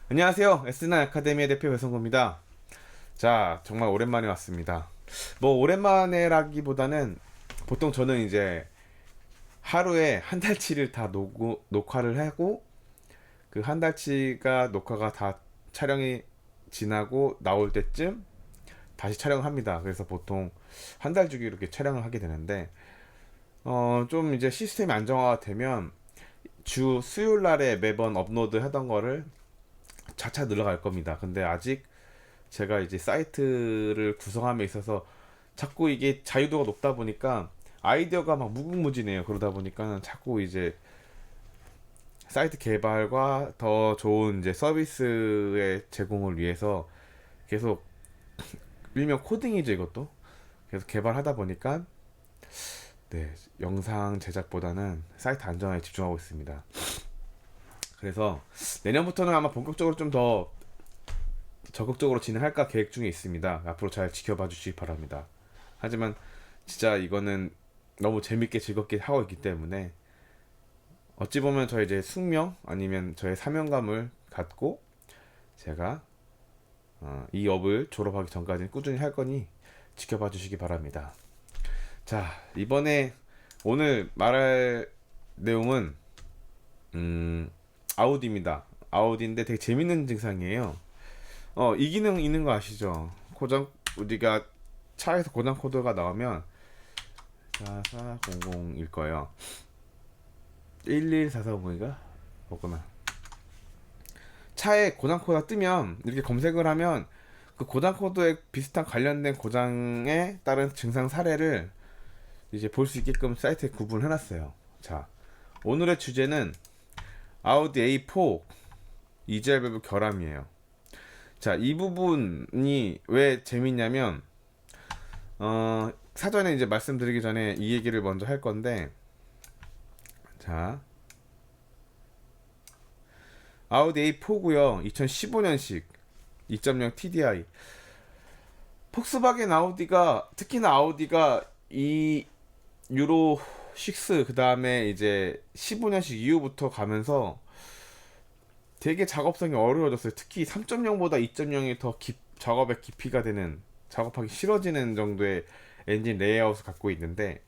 안녕하세요. S9 아카데미의 대표 배성구입니다. 자, 정말 오랜만에 왔습니다. 뭐 오랜만에라기보다는 보통 저는 이제 하루에 한 달치를 다 녹화를 하고 그 한 달치가 녹화가 다 촬영이 지나고 나올 때쯤 다시 촬영을 합니다. 그래서 보통 한 달 주기 이렇게 촬영을 하게 되는데 좀 이제 시스템이 안정화가 되면 주 수요일 날에 매번 업로드 하던 거를 차차 늘어갈 겁니다. 근데 아직 제가 이제 사이트를 구성함에 있어서 자꾸 이게 자유도가 높다 보니까 아이디어가 막 무궁무진해요. 그러다 보니까는 자꾸 이제 사이트 개발과 더 좋은 이제 서비스의 제공을 위해서 계속 일명 코딩이죠, 이것도. 계속 개발하다 보니까 네, 영상 제작보다는 사이트 안정화에 집중하고 있습니다. 그래서 내년부터는 아마 본격적으로 좀 더 적극적으로 진행할까 계획 중에 있습니다. 앞으로 잘 지켜봐 주시기 바랍니다. 하지만 진짜 이거는 너무 재밌게 즐겁게 하고 있기 때문에 어찌 보면 저의 이제 숙명 아니면 저의 사명감을 갖고 제가 이 업을 졸업하기 전까지는 꾸준히 할 거니 지켜봐 주시기 바랍니다. 자, 이번에 오늘 말할 내용은 아우디입니다. 아우디인데 되게 재밌는 증상이에요. 이 기능 있는 거 아시죠? 고장 우리가 차에서 고장 코드가 나오면 4400일 거예요. 11440인가? 뭐구나. 차에 고장 코드가 뜨면 이렇게 검색을 하면 그 고장 코드에 비슷한 관련된 고장에 따른 증상 사례를 이제 볼 수 있게끔 사이트에 구분해 놨어요. 자, 오늘의 주제는 아우디 A4 EGR 밸브 결함이에요. 자, 이 부분이 왜 재밌냐면 사전에 이제 말씀드리기 전에 이 얘기를 먼저 할 건데, 자, 아우디 A4고요. 2015년식 2.0 TDI. 폭스바겐 아우디가, 특히나 아우디가 이 유로 6, 그 다음에 이제 15년식 이후부터 가면서 되게 작업성이 어려워졌어요. 특히 3.0보다 2.0이 더 작업의 깊이가 되는, 작업하기 싫어지는 정도의 엔진 레이아웃을 갖고 있는데,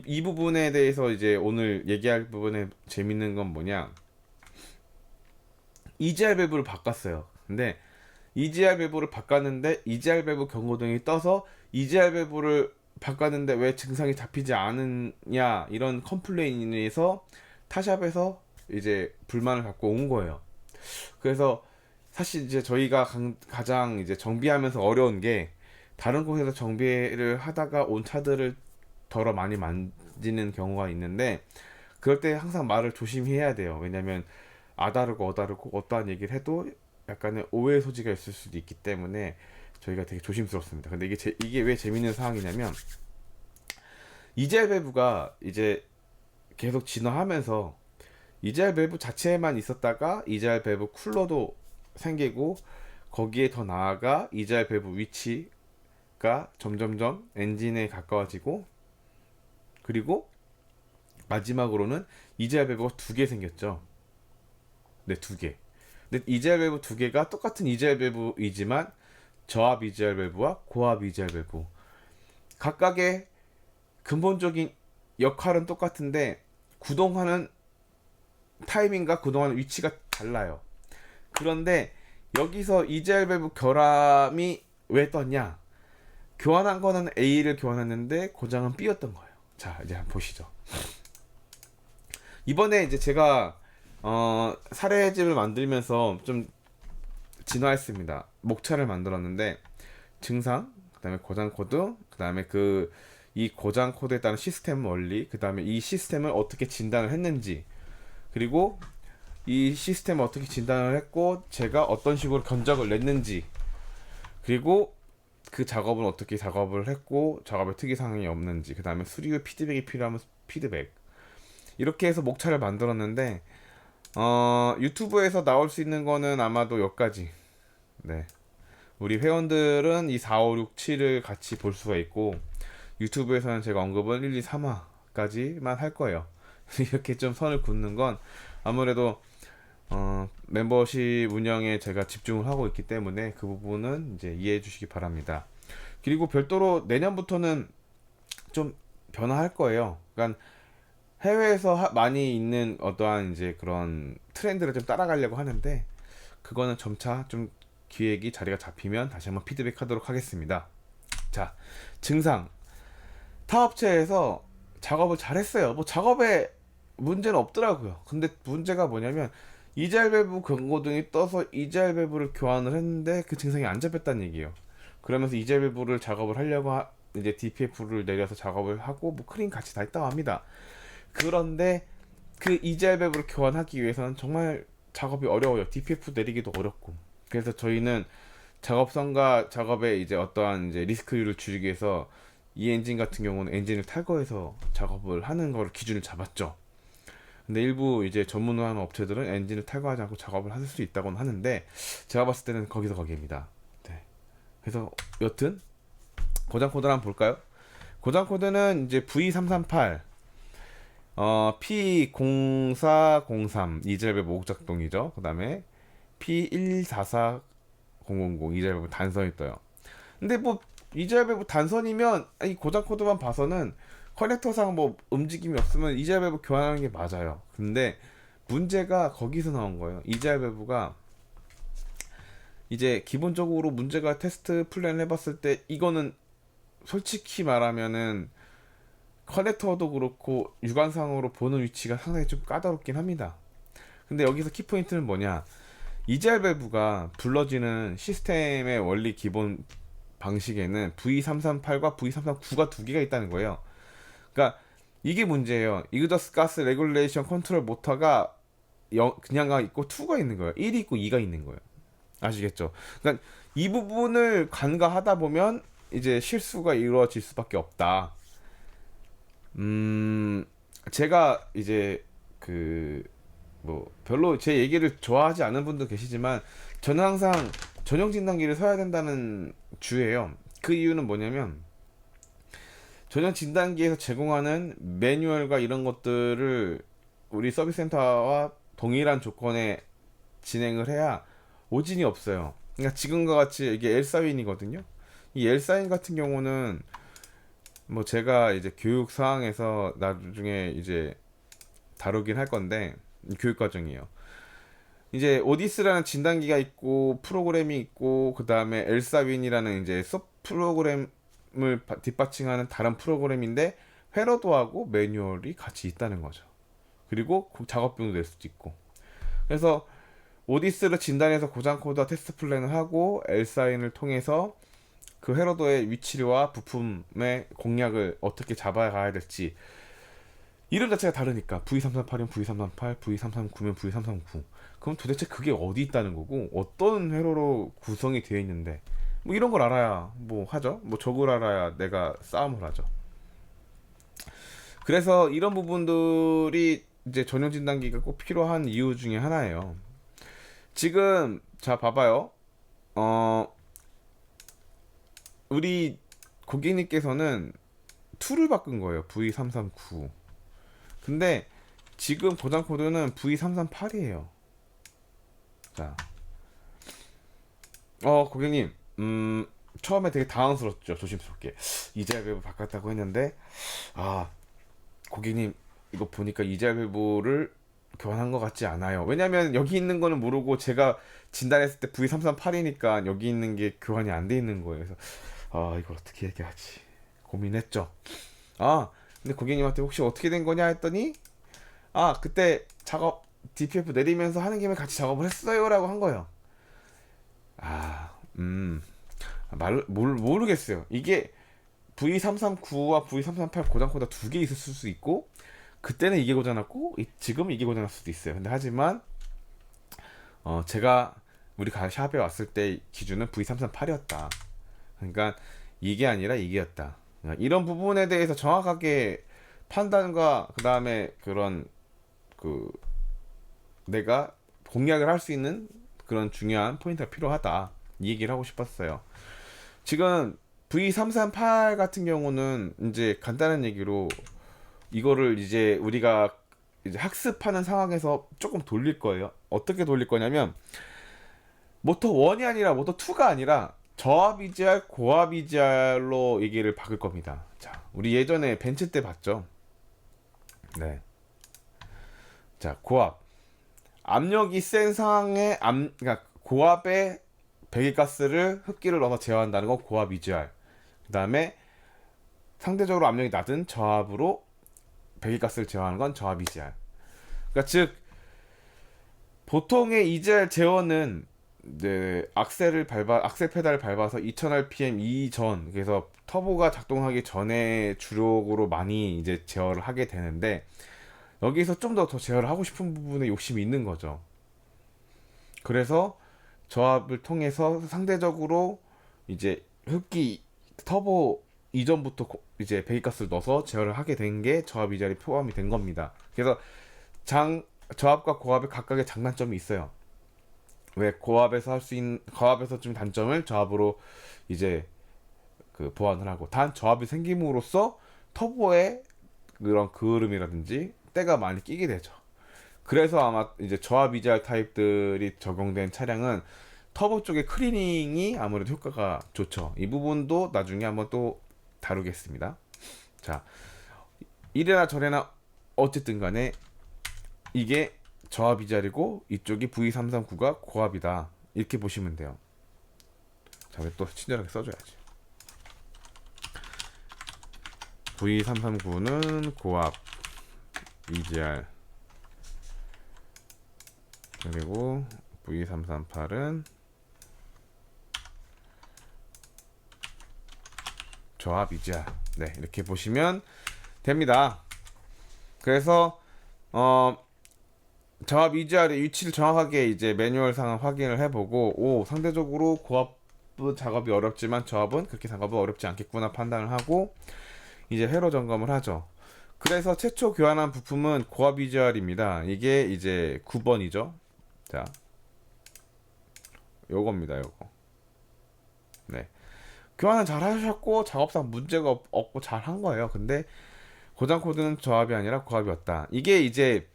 이 부분에 대해서 이제 오늘 얘기할 부분에 재밌는 건 뭐냐, EGR 밸브를 바꿨어요. 근데 EGR 밸브를 바꿨는데 EGR 밸브 경고등이 떠서 EGR 밸브를 바꿨는데 왜 증상이 잡히지 않느냐, 이런 컴플레인에서 타샵에서 이제 불만을 갖고 온 거예요. 그래서 사실 이제 저희가 가장 이제 정비하면서 어려운 게, 다른 곳에서 정비를 하다가 온 차들을 덜어 많이 만지는 경우가 있는데, 그럴 때 항상 말을 조심히 해야 돼요. 왜냐면 아다르고 어다르고 어떠한 얘기를 해도 약간의 오해 소지가 있을 수도 있기 때문에 저희가 되게 조심스럽습니다. 근데 이게 왜 재밌는 상황이냐면, 이젤 밸브가 이제 계속 진화하면서 이젤 밸브 자체에만 있었다가 이젤 밸브 쿨러도 생기고, 거기에 더 나아가 이젤 밸브 위치가 점점점 엔진에 가까워지고, 그리고 마지막으로는 이젤 밸브가 두 개 생겼죠. 네, 두 개. 근데 이젤 밸브 두 개가 똑같은 이젤 밸브이지만 저압 이젤 밸브와 고압 이젤 밸브, 각각의 근본적인 역할은 똑같은데 구동하는 타이밍과 구동하는 위치가 달라요. 그런데 여기서 이젤 밸브 결함이 왜 떴냐? 교환한 거는 A를 교환했는데 고장은 B였던 거예요. 자, 이제 한번 보시죠. 이번에 이제 제가 사례집을 만들면서 좀 진화했습니다. 목차를 만들었는데 증상, 그다음에 고장 코드, 그다음에 이 고장 코드에 따른 시스템 원리, 그다음에 이 시스템을 어떻게 진단을 했는지, 그리고 이 시스템을 어떻게 진단을 했고 제가 어떤 식으로 견적을 냈는지, 그리고 그 작업은 어떻게 작업을 했고 작업에 특이사항이 없는지, 그 다음에 수리 후 피드백이 필요하면 피드백, 이렇게 해서 목차를 만들었는데 유튜브에서 나올 수 있는 거는 아마도 여기까지. 네, 우리 회원들은 이 4, 5, 6, 7을 같이 볼 수가 있고, 유튜브에서는 제가 언급은 1, 2, 3화까지만 할 거예요. 이렇게 좀 선을 긋는 건 아무래도 멤버십 운영에 제가 집중을 하고 있기 때문에 그 부분은 이제 이해해 주시기 바랍니다. 그리고 별도로 내년부터는 좀 변화할 거예요. 그러니까 해외에서 많이 있는 어떠한 이제 그런 트렌드를 좀 따라가려고 하는데 그거는 점차 좀 기획이 자리가 잡히면 다시 한번 피드백하도록 하겠습니다. 자, 증상. 타 업체에서 작업을 잘했어요. 뭐 작업에 문제는 없더라고요. 근데 문제가 뭐냐면 이젤 밸브 경고등이 떠서 이젤 밸브를 교환을 했는데 그 증상이 안 잡혔다는 얘기예요. 그러면서 이젤 밸브를 작업을 하려고 이제 DPF를 내려서 작업을 하고 뭐 크림 같이 다 했다고 합니다. 그런데 그 이젤 밸브를 교환하기 위해서는 정말 작업이 어려워요. DPF 내리기도 어렵고. 그래서 저희는 작업성과 작업에 이제 어떠한 이제 리스크를 줄이기 위해서 이 엔진 같은 경우는 엔진을 탈거해서 작업을 하는 걸 기준을 잡았죠. 근데 일부 이제 전문화하는 업체들은 엔진을 탈거하지 않고 작업을 할 수 있다고는 하는데 제가 봤을 때는 거기서 거기입니다. 네. 그래서 여튼 고장 코드를 한번 볼까요? 고장 코드는 이제 V338 P0403 이젤 밸브 오목 작동이죠. 그 다음에 P144000 이젤 밸브 단선이 떠요. 근데 뭐 이젤 밸브 단선이면 이 고장 코드만 봐서는 커넥터상 뭐 움직임이 없으면 이젤 밸브 교환하는 게 맞아요. 근데 문제가 거기서 나온 거예요. 이젤 밸브가 이제 기본적으로 문제가 테스트 플랜을 해봤을 때 이거는 솔직히 말하면은 커넥터도 그렇고 육안상으로 보는 위치가 상당히 좀 까다롭긴 합니다. 근데 여기서 키포인트는 뭐냐? 이젤 밸브가 불러지는 시스템의 원리 기본 방식에는 V338과 V339가 두 개가 있다는 거예요. 그러니까 이게 문제예요. 이그저스 가스 레귤레이션 컨트롤 모터가 그냥가 있고 2가 있는 거예요. 1이 있고 2가 있는 거예요. 아시겠죠? 그러니까 이 부분을 간과하다 보면 이제 실수가 이루어질 수밖에 없다. 제가 이제 그 뭐 별로 제 얘기를 좋아하지 않는 분도 계시지만 저는 항상 전용 진단기를 써야 된다는 주예요. 그 이유는 뭐냐면 전용 진단기에서 제공하는 매뉴얼과 이런 것들을 우리 서비스 센터와 동일한 조건에 진행을 해야 오진이 없어요. 그러니까 지금과 같이 이게 L사인이거든요. 이 L사인 같은 경우는 뭐 제가 이제 교육 사항에서 나중에 이제 다루긴 할 건데 교육 과정이에요. 이제 오디스라는 진단기가 있고 프로그램이 있고 그 다음에 엘사윈이라는 이제 섭 프로그램을 뒷받침하는 다른 프로그램인데 회로도하고 매뉴얼이 같이 있다는 거죠. 그리고 작업비용도 낼 수도 있고. 그래서 오디스를 진단해서 고장 코드와 테스트 플랜을 하고 엘사인을 통해서 그 회로도의 위치와 부품의 공략을 어떻게 잡아가야 될지 이름 자체가 다르니까 V338이면 V338, V339면 V339. 그럼 도대체 그게 어디 있다는 거고 어떤 회로로 구성이 되어 있는데 뭐 이런 걸 알아야 뭐 하죠. 뭐 저걸 알아야 내가 싸움을 하죠. 그래서 이런 부분들이 이제 전용 진단기가 꼭 필요한 이유 중에 하나예요. 지금 자 봐봐요. 우리 고객님께서는 툴을 바꾼 거예요. V339. 근데 지금 고장 코드는 V338이에요. 자, 고객님, 처음에 되게 당황스럽죠. 조심스럽게 이젤 밸브 바꿨다고 했는데, 고객님 이거 보니까 이젤 밸브를 교환한 것 같지 않아요. 왜냐면 여기 있는 거는 모르고 제가 진단했을 때 V338이니까 여기 있는 게 교환이 안 돼 있는 거예요. 그래서 이걸 어떻게 얘기하지 고민했죠. 근데 고객님한테 혹시 어떻게 된 거냐 했더니 그때 작업 DPF 내리면서 하는 김에 같이 작업을 했어요 라고 한 거예요. 모르겠어요. 이게 V339와 V338 고장 코드가 두 개 있을 수 있고 그때는 이게 고장났고 지금은 이게 고장날 수도 있어요. 근데 하지만 제가 우리 샵에 왔을 때 기준은 V338이었다. 그러니까 이게 아니라 이게였다. 이런 부분에 대해서 정확하게 판단과 그 다음에 그런 그 내가 공략을 할 수 있는 그런 중요한 포인트가 필요하다. 이 얘기를 하고 싶었어요. 지금 V338 같은 경우는 이제 간단한 얘기로 이거를 이제 우리가 이제 학습하는 상황에서 조금 돌릴 거예요. 어떻게 돌릴 거냐면 모터 1이 아니라 모터 2가 아니라 저압 EGR, 고압 EGR로 얘기를 바꿀 겁니다. 자, 우리 예전에 벤츠 때 봤죠? 네. 자, 고압. 압력이 센 상황에 그러니까 고압에 배기가스를 흡기를 넣어서 제어한다는 건 고압 EGR. 그다음에 상대적으로 압력이 낮은 저압으로 배기가스를 제어하는 건 저압 EGR. 그러니까 즉 보통의 EGR 제어는 이제 악셀 페달을 밟아서 2000rpm 이전, 그래서 터보가 작동하기 전에 주력으로 많이 이제 제어를 하게 되는데, 여기서 좀 더 제어를 하고 싶은 부분에 욕심이 있는 거죠. 그래서 저압을 통해서 상대적으로 이제 흡기 터보 이전부터 이제 배기가스를 넣어서 제어를 하게 된 게 저압 이자리 포함이 된 겁니다. 그래서 저압과 고압의 각각의 장단점이 있어요. 왜 고압에서 고압에서 좀 단점을 저압으로 이제 그 보완을 하고, 단 저압이 생김으로써 터보에 그런 그을음이라든지 때가 많이 끼게 되죠. 그래서 아마 이제 저압 이지알 타입들이 적용된 차량은 터보 쪽의 클리닝이 아무래도 효과가 좋죠. 이 부분도 나중에 한번 또 다루겠습니다. 자, 이래나 저래나 어쨌든 간에 이게 저압 이지알이고 이쪽이 V339가 고압이다, 이렇게 보시면 돼요. 자, 왜 또 친절하게 써줘야지. V339는 고압 EGR, 그리고 V338은 저압 EGR. 네, 이렇게 보시면 됩니다. 그래서 저압 EGR의 위치를 정확하게 이제 매뉴얼상 확인을 해보고, 상대적으로 고압 작업이 어렵지만 저압은 그렇게 작업이 어렵지 않겠구나 판단을 하고 이제 회로 점검을 하죠. 그래서 최초 교환한 부품은 고압 EGR입니다. 이게 이제 9번이죠. 자, 요겁니다, 요거. 네. 교환은 잘 하셨고 작업상 문제가 없고 잘 한 거예요. 근데 고장 코드는 저압이 아니라 고압이었다. 이게 이제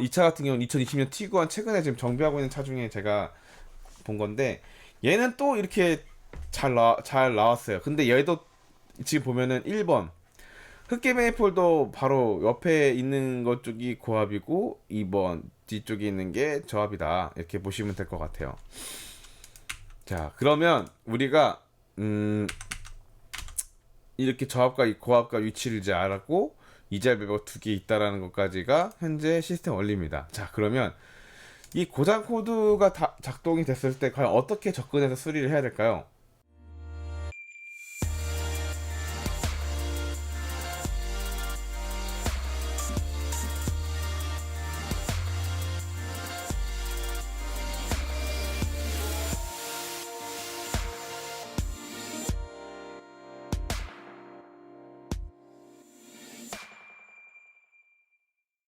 이 차 같은 경우는 2020년 티구안 최근에 지금 정비하고 있는 차 중에 제가 본 건데, 얘는 또 이렇게 잘 나왔어요. 근데 얘도 지금 보면은 1번 흑계 매니폴더 바로 옆에 있는 것 쪽이 고압이고 2번 뒤쪽에 있는 게 저압이다, 이렇게 보시면 될 것 같아요. 자, 그러면 우리가 이렇게 저압과 고압과 위치를 이제 알았고 이젤 배버가 2개 있다라는 것까지가 현재 시스템 원리입니다. 자, 그러면 이 고장 코드가 다 작동이 됐을 때 과연 어떻게 접근해서 수리를 해야 될까요?